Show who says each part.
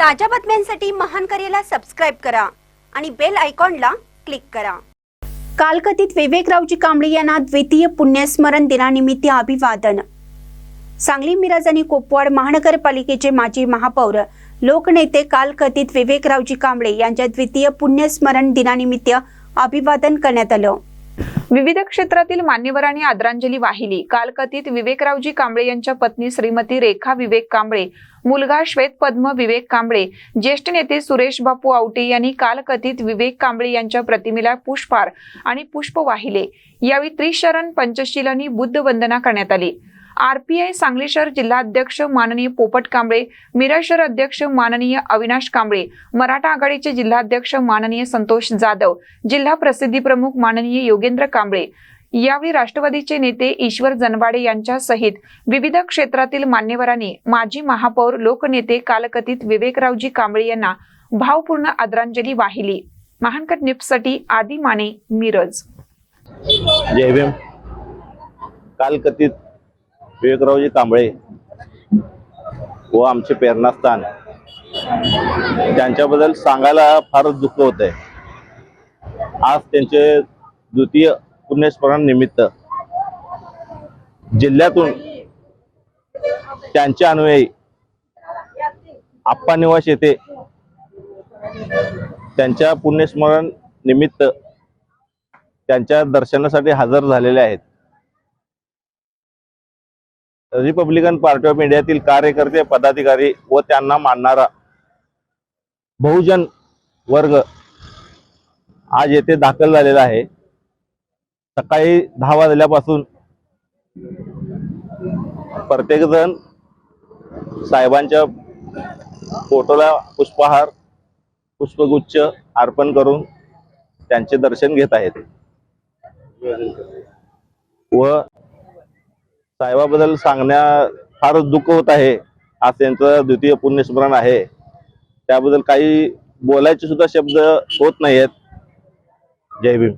Speaker 1: ताज्या बातम्यांसाठी महान करेला सबस्क्राइब करा आणि बेल आयकॉनला क्लिक करा। कालकथित विवेकरावजी कांबळे यांना द्वितीय पुण्यस्मरण दिनानिमित्त अभिवादन। सांगली, मिरज आणि कोपवाड महानगरपालिकेचे माजी महापौर लोकनेते कालकथित विवेकरावजी कांबळे यांच्या द्वितीय पुण्यस्मरण दिनानिमित्त अभिवादन करण्यात आलं।
Speaker 2: विविध क्षेत्रातील मान्यवरांनी आदरांजली वाहिली। कालकथित विवेकरावजी कांबळे यांच्या पत्नी श्रीमती रेखा विवेक कांबळे, मुलगा श्वेत पद्म विवेक कांबळे, ज्येष्ठ नेते सुरेश बापू आवटे यांनी कालकथित विवेक कांबळे यांच्या प्रतिमेला पुष्पहार आणि पुष्प वाहिले। यावेळी त्रिशरण पंचशील आणि बुद्ध वंदना करण्यात आली। आरपीआय सांगली शहर जिल्हाध्यक्ष माननीय पोपट कांबळे, मिरज शहर अध्यक्ष माननीय अविनाश कांबळे, मराठा आघाडीचे जिल्हाध्यक्ष माननीय संतोष जाधव, जिल्हा प्रसिद्धी प्रमुख माननीय योगेंद्र कांबळे, यावेळी राष्ट्रवादीचे नेते ईश्वर जनवाडे यांच्या सहित विविध क्षेत्रातील मान्यवरांनी माजी महापौर लोकनेते कालकथित विवेकरावजी कांबळे यांना भावपूर्ण आदरांजली वाहिली। महानकर न्यूजसाठी आदी माने, मिरज।
Speaker 3: जय भीम। कालकथित विवेकरावजी कांबळे व आमचे प्रेरणास्थान त्यांच्याबद्दल सांगायला फारच दुःख होतंय। आज त्यांचे द्वितीय पुण्यस्मरण निमित्त जिल्ह्यातून त्यांच्या अनुयायी आप्पा निवास येथे त्यांच्या पुण्यस्मरण निमित्त त्यांच्या दर्शनासाठी हजर झालेले आहेत। रिपब्लिकन पार्टी ऑफ इंडियातील कार्यकर्ते, पदाधिकारी व त्यांना मानणारा बहुजन वर्ग आज येथे दाखल झालेला आहे। सकाळी 10 वाजल्यापासून प्रत्येक जण साहेबांच्या फोटोला पुष्पहार, पुष्पगुच्छ अर्पण करून त्यांचे दर्शन घेत आहेत व साहेबाबद्दल सांगण्या फारच दुःख होत आहे। आज त्यांचं द्वितीय पुण्यस्मरण आहे, त्याबद्दल काही बोलायचे सुद्धा शब्द होत नाहीत। जय भीम।